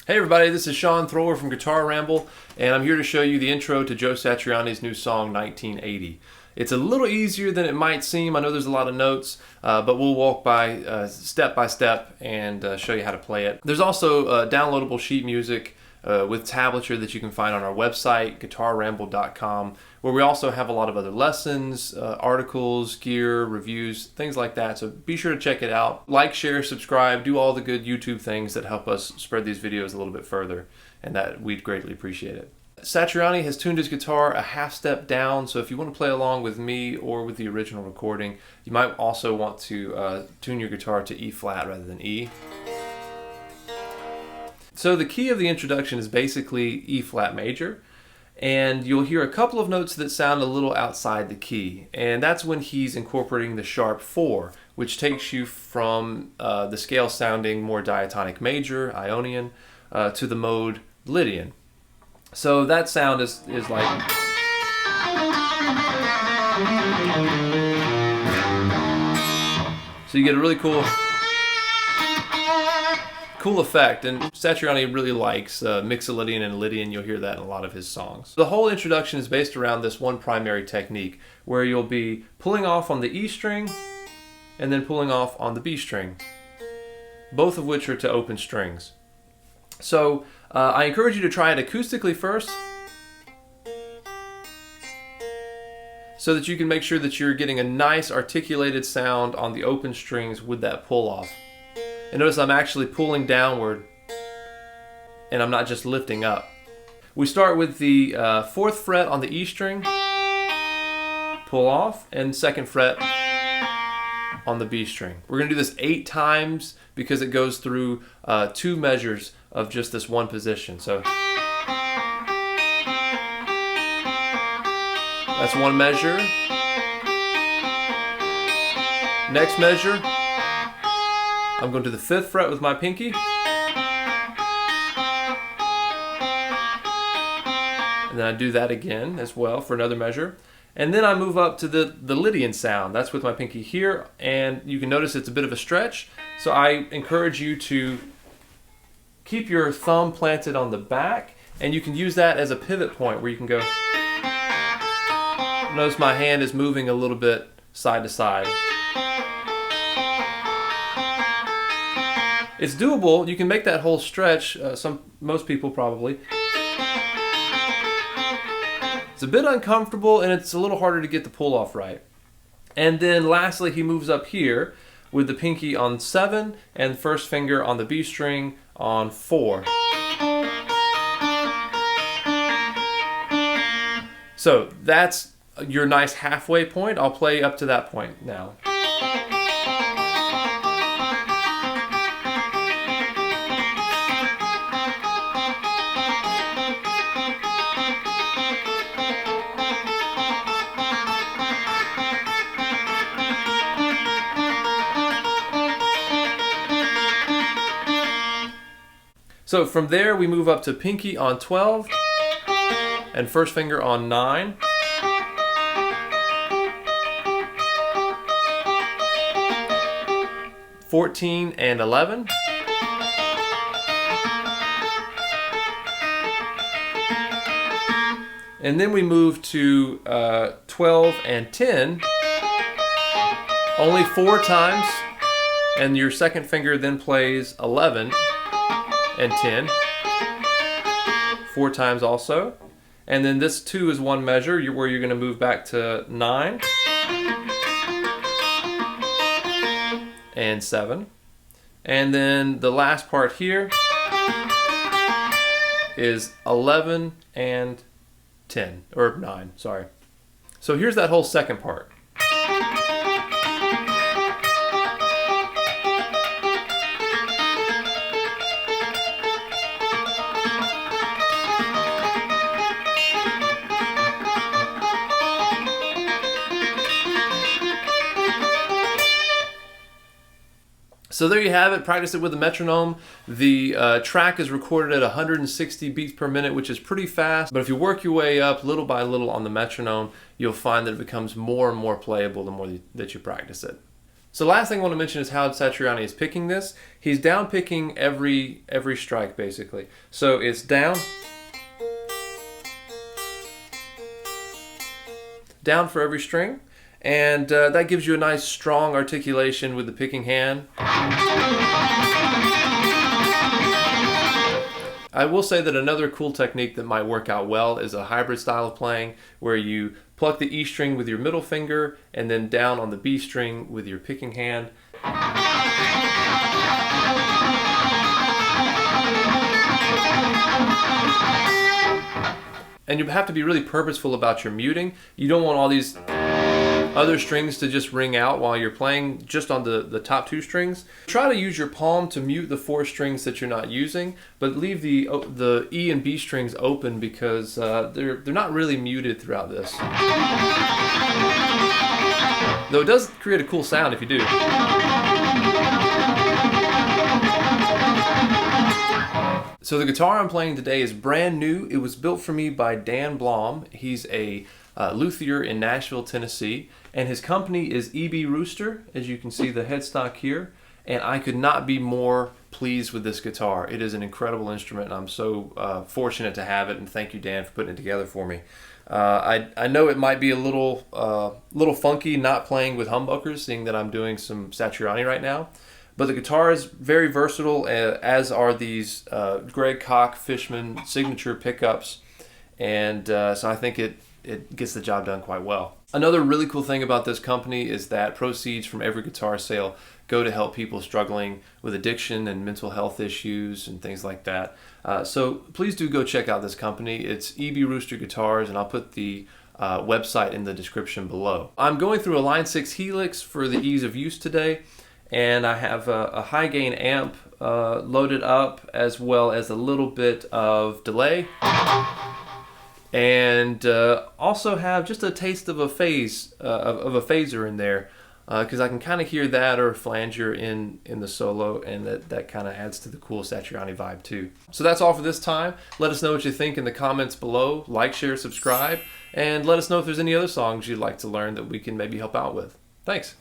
Hey everybody, this is Sean Thrower from Guitar Ramble, and I'm here to show you the intro to Joe Satriani's new song, 1980. It's a little easier than it might seem. I know there's a lot of notes, but we'll walk by step and show you how to play it. There's also downloadable sheet music with tablature that you can find on our website, guitarramble.com, where we also have a lot of other lessons, articles, gear, reviews, things like that. So be sure to check it out. Like, share, subscribe, do all the good YouTube things that help us spread these videos a little bit further, and that we'd greatly appreciate it. Satriani has tuned his guitar a half step down, so if you want to play along with me or with the original recording, you might also want to tune your guitar to E flat rather than E. So the key of the introduction is basically E flat major, and you'll hear a couple of notes that sound a little outside the key, and that's when he's incorporating the sharp 4, which takes you from the scale sounding more diatonic major, Ionian, to the mode Lydian. So that sound is like... So you get a really cool effect, and Satriani really likes Mixolydian and Lydian. You'll hear that in a lot of his songs. The whole introduction is based around this one primary technique where you'll be pulling off on the E string and then pulling off on the B string, both of which are to open strings. So I encourage you to try it acoustically first so that you can make sure that you're getting a nice articulated sound on the open strings with that pull off. And notice I'm actually pulling downward and I'm not just lifting up. We start with the 4th fret on the E string, pull off, and 2nd fret on the B string. We're going to do this 8 times because it goes through 2 measures of just this one position. So that's one measure. Next measure, I'm going to the 5th fret with my pinky. And then I do that again as well for another measure. And then I move up to the Lydian sound. That's with my pinky here. And you can notice it's a bit of a stretch. So I encourage you to keep your thumb planted on the back. And you can use that as a pivot point where you can go. Notice my hand is moving a little bit side to side. It's doable. You can make that whole stretch. Most people probably. It's a bit uncomfortable and it's a little harder to get the pull off right. And then lastly, he moves up here with the pinky on 7 and first finger on the B string on 4. So that's your nice halfway point. I'll play up to that point now. So from there we move up to pinky on 12 and first finger on 9. (14) and 11. And then we move to 12 and 10, only 4 times, and your second finger then plays 11 and 10, 4 times also. And then this 2 is one measure where you're going to move back to 9 and 7. And then the last part here is 11 and 10, or 9, sorry. So here's that whole second part. So there you have it. Practice it with a metronome. The track is recorded at 160 beats per minute, which is pretty fast. But if you work your way up little by little on the metronome, you'll find that it becomes more and more playable the more that you practice it. So last thing I want to mention is how Satriani is picking this. He's down picking every strike basically. So it's down for every string. And that gives you a nice strong articulation with the picking hand. I will say that another cool technique that might work out well is a hybrid style of playing where you pluck the E string with your middle finger and then down on the B string with your picking hand. And you have to be really purposeful about your muting. You don't want all these other strings to just ring out while you're playing just on the top 2 strings. Try to use your palm to mute the 4 strings that you're not using, but leave the E and B strings open because they're not really muted throughout this. Though it does create a cool sound if you do. So the guitar I'm playing today is brand new. It was built for me by Dan Blom. He's a luthier in Nashville, Tennessee, and his company is E.B. Rooster, as you can see the headstock here, and I could not be more pleased with this guitar. It is an incredible instrument, and I'm so fortunate to have it, and thank you, Dan, for putting it together for me. I know it might be a little funky not playing with humbuckers, seeing that I'm doing some Satriani right now, but the guitar is very versatile, as are these Greg Koch Fishman signature pickups, and so I think it gets the job done quite well. Another really cool thing about this company is that proceeds from every guitar sale go to help people struggling with addiction and mental health issues and things like that. So please do go check out this company. It's E.B. Rooster Guitars, and I'll put the website in the description below. I'm going through a Line 6 Helix for the ease of use today, and I have a high gain amp loaded up as well as a little bit of delay. And also have just a taste of a phaser in there because I can kind of hear that or flanger in the solo, and that kind of adds to the cool Satriani vibe too. So that's all for this time. Let us know what you think in the comments below. Like, share, subscribe, and let us know if there's any other songs you'd like to learn that we can maybe help out with. Thanks.